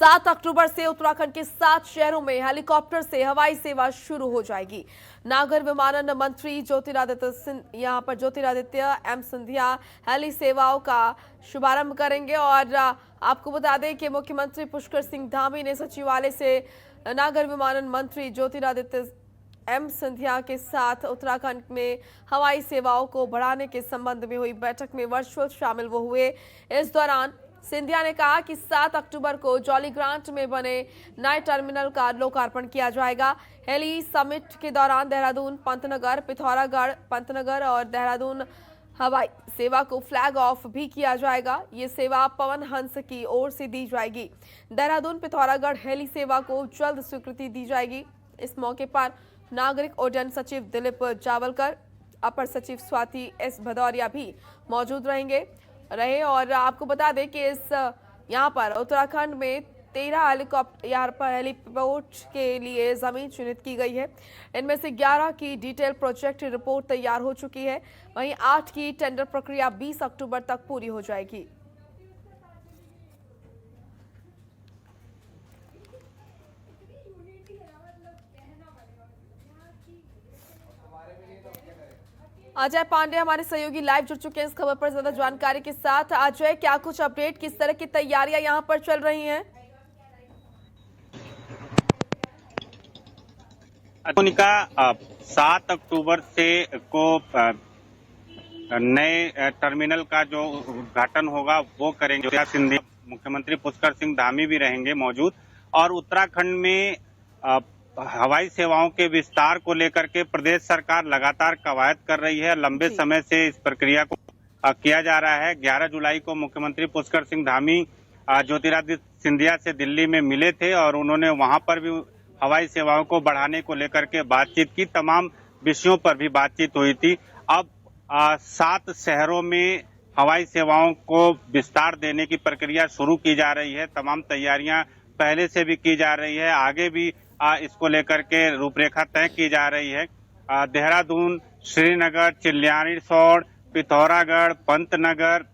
7 अक्टूबर से उत्तराखंड के 7 शहरों में हेलीकॉप्टर से हवाई सेवा शुरू हो जाएगी। नागर विमानन मंत्री ज्योतिरादित्य एम सिंधिया हेली सेवाओं का शुभारंभ करेंगे। और आपको बता दें कि मुख्यमंत्री पुष्कर सिंह धामी ने सचिवालय से नागर विमानन मंत्री ज्योतिरादित्य एम सिंधिया के साथ उत्तराखंड में हवाई सेवाओं को बढ़ाने के संबंध में हुई बैठक में वर्चुअल शामिल वो हुए। इस दौरान सिंधिया ने कहा कि 7 अक्टूबर को जॉलीग्रांट में बने नए टर्मिनल का लोकार्पण किया जाएगा। हेली समिट के दौरान देहरादून, पंतनगर, पिथौरागढ़, पंतनगर और देहरादून हवाई सेवा को फ्लैग ऑफ भी किया जाएगा। ये सेवा पवन हंस की ओर से दी जाएगी। देहरादून पिथौरागढ़ हेली सेवा को जल्द स्वीकृति दी जाएगी। इस मौके पर नागरिक उड्डयन सचिव दिलीप जावलकर, अपर सचिव स्वाति एस भदौरिया भी मौजूद रहे। और आपको बता दें कि यहाँ पर उत्तराखंड में 13 हेलीपोर्ट के लिए जमीन चिन्हित की गई है। इनमें से 11 की डिटेल प्रोजेक्ट रिपोर्ट तैयार हो चुकी है। वहीं 8 की टेंडर प्रक्रिया 20 अक्टूबर तक पूरी हो जाएगी। अजय पांडे हमारे सहयोगी लाइव जुड़ चुके हैं इस खबर पर ज्यादा जानकारी के साथ। अजय, क्या कुछ अपडेट, किस तरह की तैयारियां यहां पर चल रही हैं? मोनिका, 7 अक्टूबर से को नए टर्मिनल का जो उद्घाटन होगा वो करेंगे ज्योतिरादित्य सिंधिया। मुख्यमंत्री पुष्कर सिंह धामी भी रहेंगे मौजूद। और उत्तराखंड में हवाई सेवाओं के विस्तार को लेकर के प्रदेश सरकार लगातार कवायद कर रही है। लंबे समय से इस प्रक्रिया को किया जा रहा है। 11 जुलाई को मुख्यमंत्री पुष्कर सिंह धामी ज्योतिरादित्य सिंधिया से दिल्ली में मिले थे और उन्होंने वहां पर भी हवाई सेवाओं को बढ़ाने को लेकर के बातचीत की। तमाम विषयों पर भी बातचीत हुई थी। अब 7 शहरों में हवाई सेवाओं को विस्तार देने की प्रक्रिया शुरू की जा रही है। तमाम तैयारियां पहले से भी की जा रही है, आगे भी इसको लेकर के रूपरेखा तय की जा रही है। देहरादून, श्रीनगर, चिल्लियानसोड़, पिथौरागढ़, पंतनगर,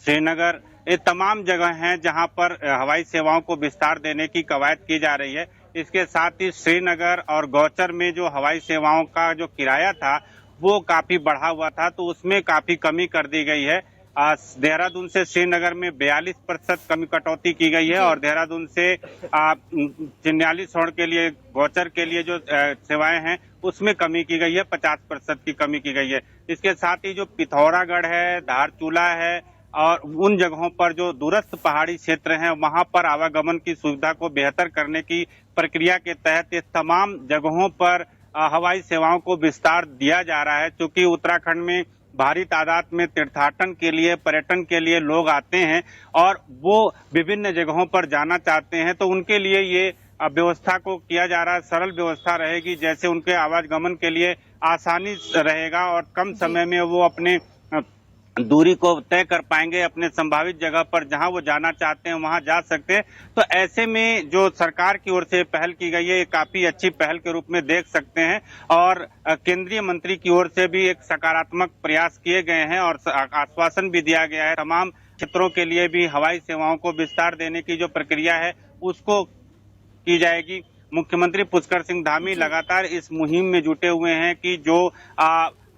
श्रीनगर, ये तमाम जगह हैं जहां पर हवाई सेवाओं को विस्तार देने की कवायद की जा रही है। इसके साथ ही श्रीनगर और गौचर में जो हवाई सेवाओं का जो किराया था वो काफी बढ़ा हुआ था, तो उसमें काफी कमी कर दी गई है। देहरादून से श्रीनगर में 42% कमी कटौती की गई है और देहरादून से चिन्यालीसौड़ के लिए, गौचर के लिए जो सेवाएं हैं उसमें कमी की गई है, 50% की कमी की गई है। इसके साथ ही जो पिथौरागढ़ है, धारचूला है और उन जगहों पर जो दूरस्थ पहाड़ी क्षेत्र हैं वहां पर आवागमन की सुविधा को बेहतर करने की प्रक्रिया के तहत इस तमाम जगहों पर हवाई सेवाओं को विस्तार दिया जा रहा है। क्योंकि उत्तराखंड में भारी तादाद में तीर्थाटन के लिए, पर्यटन के लिए लोग आते हैं और वो विभिन्न जगहों पर जाना चाहते हैं, तो उनके लिए ये व्यवस्था को किया जा रहा है। सरल व्यवस्था रहेगी, जैसे उनके आवागमन के लिए आसानी रहेगा और कम समय में वो अपने दूरी को तय कर पाएंगे। अपने संभावित जगह पर जहां वो जाना चाहते हैं वहां जा सकते हैं। तो ऐसे में जो सरकार की ओर से पहल की गई है, ये काफी अच्छी पहल के रूप में देख सकते हैं। और केंद्रीय मंत्री की ओर से भी एक सकारात्मक प्रयास किए गए हैं और आश्वासन भी दिया गया है। तमाम क्षेत्रों के लिए भी हवाई सेवाओं को विस्तार देने की जो प्रक्रिया है उसको की जाएगी। मुख्यमंत्री पुष्कर सिंह धामी लगातार इस मुहिम में जुटे हुए हैं कि जो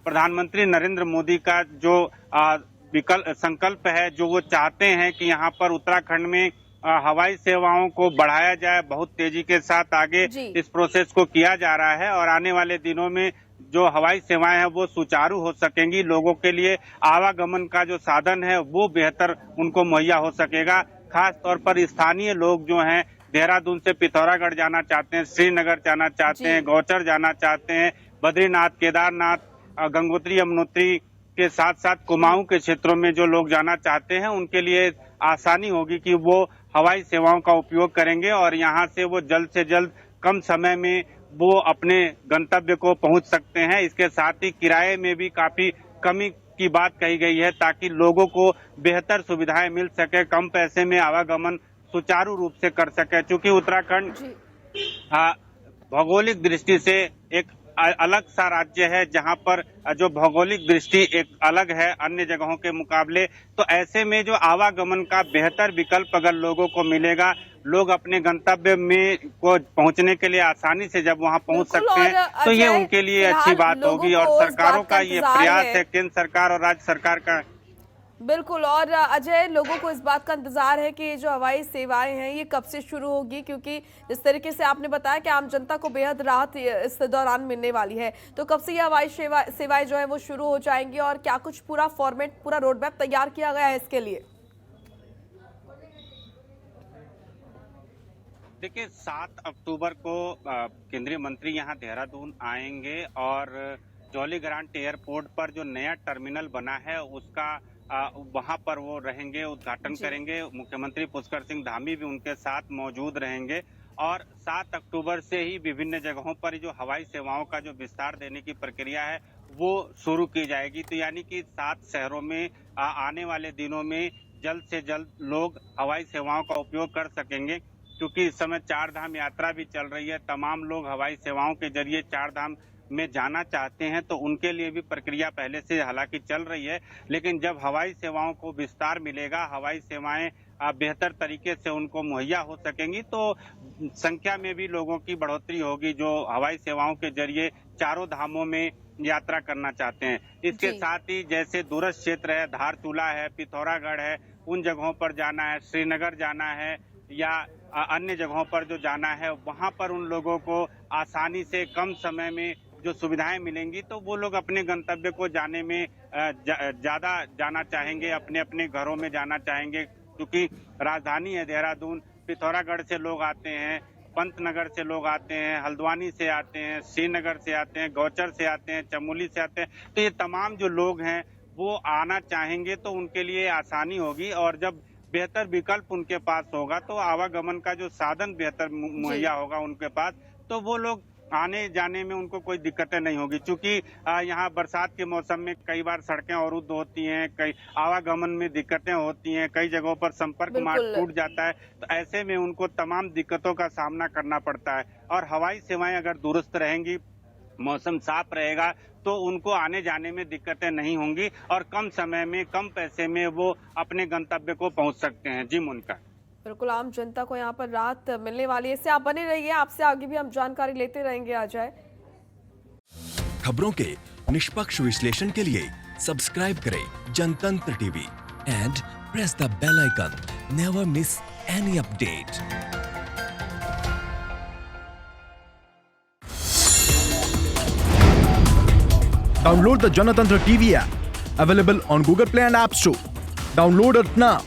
प्रधानमंत्री नरेंद्र मोदी का जो संकल्प है, जो वो चाहते हैं कि यहाँ पर उत्तराखंड में हवाई सेवाओं को बढ़ाया जाए, बहुत तेजी के साथ आगे इस प्रोसेस को किया जा रहा है। और आने वाले दिनों में जो हवाई सेवाएं हैं वो सुचारू हो सकेंगी। लोगों के लिए आवागमन का जो साधन है वो बेहतर उनको मुहैया हो सकेगा। खास तौर पर स्थानीय लोग जो हैं देहरादून से पिथौरागढ़ जाना चाहते हैं, श्रीनगर जाना चाहते हैं, गौचर जाना चाहते हैं, बद्रीनाथ, केदारनाथ, गंगोत्री, यमुनोत्री के साथ साथ कुमाऊं के क्षेत्रों में जो लोग जाना चाहते हैं उनके लिए आसानी होगी कि वो हवाई सेवाओं का उपयोग करेंगे और यहाँ से वो जल्द से जल्द कम समय में वो अपने गंतव्य को पहुंच सकते हैं। इसके साथ ही किराए में भी काफी कमी की बात कही गई है ताकि लोगों को बेहतर सुविधाएं मिल सके, कम पैसे में आवागमन सुचारू रूप से कर सके। चूंकि उत्तराखंड भौगोलिक दृष्टि से एक अलग सा राज्य है, जहां पर जो भौगोलिक दृष्टि एक अलग है अन्य जगहों के मुकाबले। तो ऐसे में जो आवागमन का बेहतर विकल्प अगर लोगों को मिलेगा, लोग अपने गंतव्य में को पहुंचने के लिए आसानी से जब वहां पहुंच बिल्कुल। सकते और हैं तो ये अजय, उनके लिए अच्छी फिलहाल बात लोगों होगी। और को इस सरकारों बात का का ये इंतजार प्रयास है। है, केंद्र सरकार और राज्य सरकार का। बिल्कुल। और अजय, लोगों को इस बात का इंतजार है कि ये जो हवाई सेवाएं हैं ये कब से शुरू होगी, क्योंकि जिस तरीके से आपने बताया कि आम जनता को बेहद राहत इस दौरान मिलने वाली है, तो कब से ये हवाई सेवाएं जो है वो शुरू हो जाएंगी और क्या कुछ पूरा फॉर्मेट, पूरा रोड मैप तैयार किया गया है इसके लिए? देखिए, 7 अक्टूबर को केंद्रीय मंत्री यहां देहरादून आएंगे और जॉली ग्रांट एयरपोर्ट पर जो नया टर्मिनल बना है उसका वहां पर वो रहेंगे, उद्घाटन करेंगे। मुख्यमंत्री पुष्कर सिंह धामी भी उनके साथ मौजूद रहेंगे और 7 अक्टूबर से ही विभिन्न जगहों पर जो हवाई सेवाओं का जो विस्तार देने की प्रक्रिया है वो शुरू की जाएगी। तो यानी कि 7 शहरों में आने वाले दिनों में जल्द से जल्द लोग हवाई सेवाओं का उपयोग कर सकेंगे, क्योंकि इस समय 4 धाम यात्रा भी चल रही है। तमाम लोग हवाई सेवाओं के जरिए 4 धाम में जाना चाहते हैं, तो उनके लिए भी प्रक्रिया पहले से हालांकि चल रही है। लेकिन जब हवाई सेवाओं को विस्तार मिलेगा, हवाई सेवाएं बेहतर तरीके से उनको मुहैया हो सकेंगी, तो संख्या में भी लोगों की बढ़ोतरी होगी जो हवाई सेवाओं के जरिए चारों धामों में यात्रा करना चाहते हैं। इसके साथ ही जैसे दूरस्थ क्षेत्र है, धारचूला है, पिथौरागढ़ है, उन जगहों पर जाना है, श्रीनगर जाना है या अन्य जगहों पर जो जाना है, वहां पर उन लोगों को आसानी से कम समय में जो सुविधाएं मिलेंगी, तो वो लोग अपने गंतव्य को जाने में ज्यादा जाना चाहेंगे, अपने अपने घरों में जाना चाहेंगे। क्योंकि राजधानी है देहरादून, पिथौरागढ़ से लोग आते हैं, पंतनगर से लोग आते हैं, हल्द्वानी से आते हैं, श्रीनगर से आते हैं, गौचर से आते हैं, चमोली से आते हैं। तो ये तमाम जो लोग हैं वो आना चाहेंगे, तो उनके लिए आसानी होगी। और जब बेहतर विकल्प उनके पास होगा, तो आवागमन का जो साधन बेहतर मुहैया होगा उनके पास, तो वो लोग आने जाने में उनको कोई दिक्कतें नहीं होगी। चूंकि यहाँ बरसात के मौसम में कई बार सड़कें अवरुद्ध होती हैं, कई आवागमन में दिक्कतें होती हैं, कई जगहों पर संपर्क मार्ग टूट जाता है, तो ऐसे में उनको तमाम दिक्कतों का सामना करना पड़ता है। और हवाई सेवाएं अगर दुरुस्त रहेंगी, मौसम साफ रहेगा, तो उनको आने जाने में दिक्कतें नहीं होंगी और कम समय में, कम पैसे में वो अपने गंतव्य को पहुंच सकते हैं। जी मुनका। बिल्कुल, आम जनता को यहाँ पर राहत मिलने वाली है। इससे आप बने रहिए, आपसे आगे भी हम जानकारी लेते रहेंगे। अजय, खबरों के निष्पक्ष विश्लेषण के लिए सब्सक्राइब करें Janatantra TV and press the bell icon. Never miss any update. Download the Janatantra TV app, available on Google Play and App Store. Download it now.